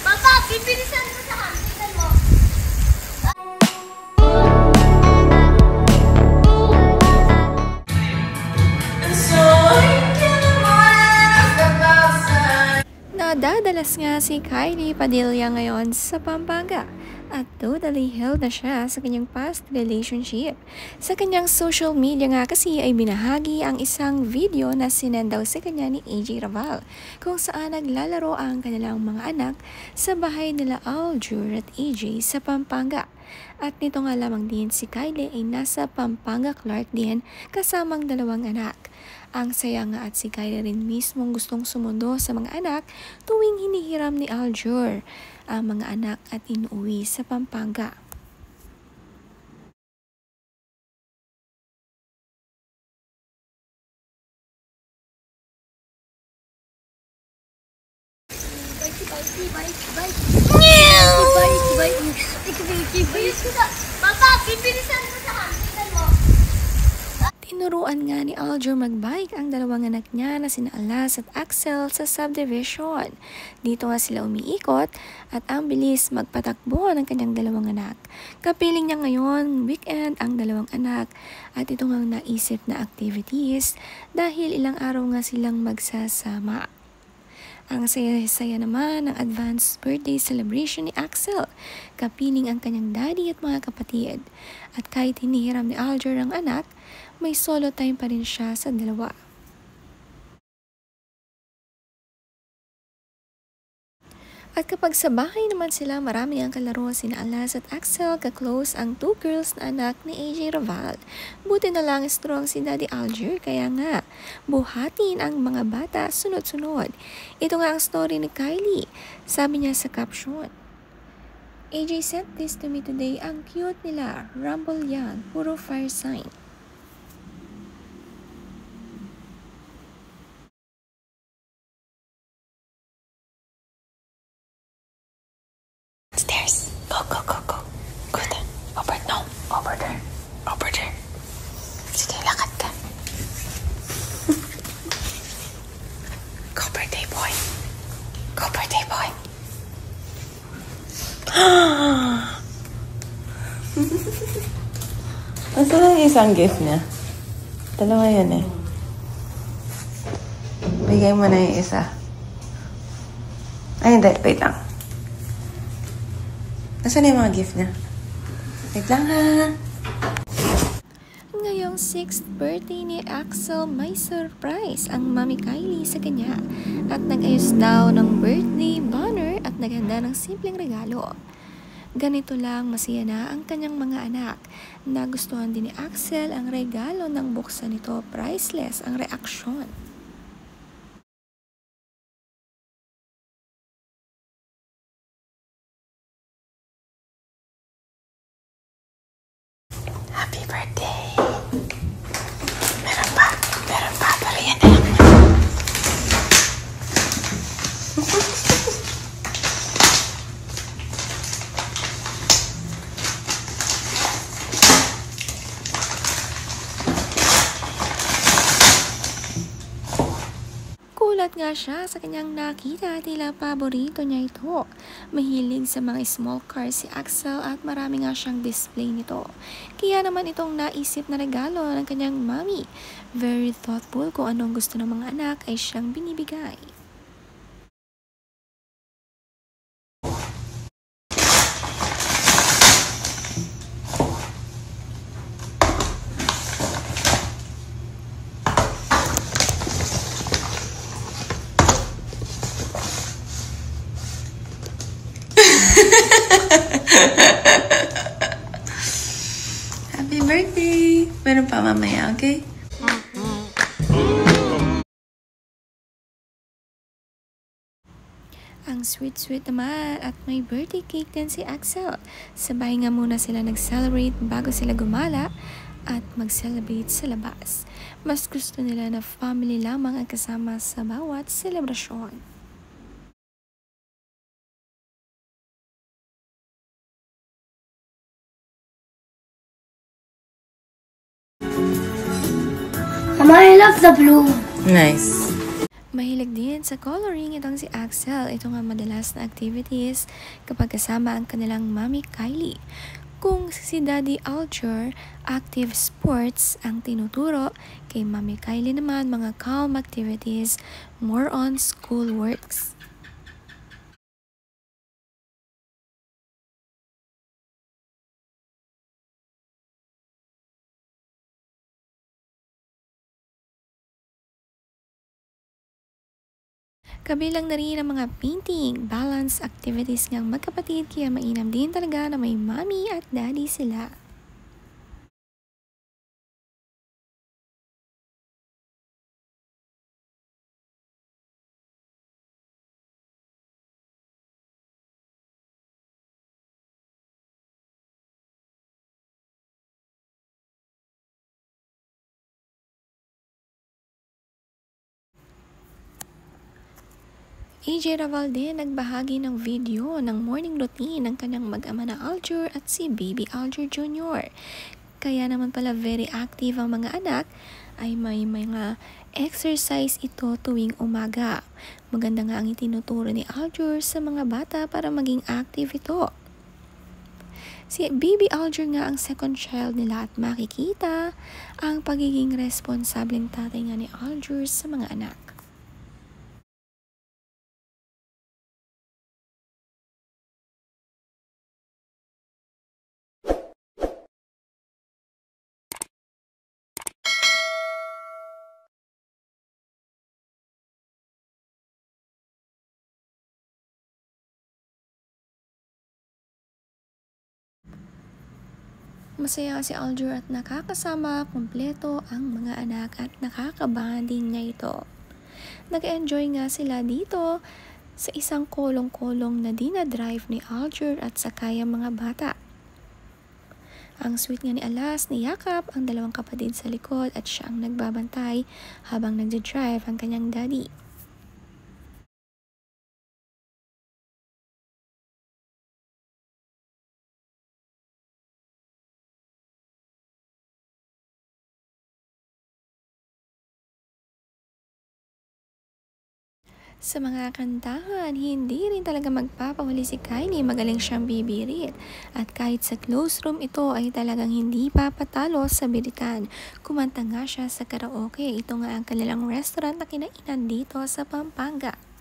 Papa, bibilisan mo sa hangin mo. Nadadalas nga si Kylie Padilla ngayon sa Pampanga at totally healed na siya sa kanyang past relationship. Sa kanyang social media nga kasi ay binahagi ang isang video na sinend daw sa kanya ni AJ Raval kung saan naglalaro ang kanilang mga anak sa bahay nila Aljur at AJ sa Pampanga. At nito nga lamang din si Kylie ay nasa Pampanga Clark din kasamang dalawang anak. Ang saya nga at si Kylie rin mismong gustong sumundo sa mga anak tuwing hinihiram ni Aljur ang mga anak at inuwi sa Pampanga. Papa, bibilisan mo sa hangin mo. Tinuruan nga ni Aljur magbike ang dalawang anak niya na sina Alas at Axel sa subdivision. Dito nga sila umiikot at ang bilis magpatakbo ng kanyang dalawang anak. Kapiling niya ngayon weekend ang dalawang anak at ito nga naisip na activities dahil ilang araw nga silang magsasama. Ang saya-saya naman ng advanced birthday celebration ni Axel. Kapiling ang kanyang daddy at mga kapatid. At kahit hinihiram ni Aljur ang anak, may solo time pa rin siya sa dalawa. At kapag sa bahay naman sila, marami ang kalaro sina Alas at Axel, ka-close ang two girls na anak ni AJ Raval. Buti na lang strong si Daddy Aljur, kaya nga, buhatin ang mga bata sunod-sunod. Ito nga ang story ni Kylie. Sabi niya sa caption, AJ sent this to me today, ang cute nila, rumble yan, puro fire sign. Stairs. Go, go, go, go. Go there. Over, no. Over there. Over there. Sige, lakad ka. Go, birthday boy. Go, birthday boy. Nasaan ang isang gift niya? Dalawa yan eh. Bigay mo na yung isa. Ay, hindi. Wait lang. Nasaan yung mga gift niya? Wait lang ha. Ngayong 6th birthday ni Axel, may surprise ang Mami Kylie sa kanya. At nag-ayos daw ng birthday banner at naghanda ng simpleng regalo. Ganito lang masaya na ang kanyang mga anak. Nagustuhan din ni Axel ang regalo ng buksan nito. Priceless ang reaksyon. Happy birthday. Meron pa. Pero yan na lang. Gulat nga siya sa kanyang nakita, tila paborito niya ito. Mahilig sa mga small cars si Axel at marami nga siyang display nito. Kaya naman itong naisip na regalo ng kanyang mami. Very thoughtful, kung anong gusto ng mga anak ay siyang binibigay. Happy birthday! Meron pa mamaya, okay? Ang sweet-sweet naman at may birthday cake din si Axel. Sabay nga muna sila nag-celebrate bago sila gumala at mag-celebrate sa labas. Mas gusto nila na family lamang ang kasama sa bawat selebrasyon. Mama, I love the blue. Nice. Mahilig din sa coloring itong si Axel. Ito nga madalas na activities kapag kasama ang kanilang mami Kylie. Kung si Daddy Alger, active sports ang tinuturo, kay mami Kylie naman mga calm activities, more on school works. Kabilang na rin ang mga painting, balance activities ngang magkapatid kaya mainam din talaga na may mommy at daddy sila. AJ Raval din nagbahagi ng video ng morning routine ng kanyang mag-ama na Alger at si Baby Alger Jr. Kaya naman pala very active ang mga anak ay may mga exercise ito tuwing umaga. Maganda nga ang itinuturo ni Alger sa mga bata para maging active ito. Si Baby Alger nga ang second child nila at makikita ang pagiging responsableng tatay nga ni Alger sa mga anak. Masaya si Alger at nakakasama kumpleto ang mga anak at nakakabanding niya ito. Nag-enjoy nga sila dito sa isang kolong-kolong na dinadrive ni Alger at sakay ang mga bata. Ang sweet nga ni Alas ni Yakap ang dalawang kapatid sa likod at siya ang nagbabantay habang nagdadrive ang kanyang daddy. Sa mga kantahan, hindi rin talaga magpapahuli si Kylie, magaling siyang bibirit. At kahit sa close room ito ay talagang hindi papatalo sa biritan. Kumanta nga siya sa karaoke, ito nga ang kanilang restaurant na kinainan dito sa Pampanga.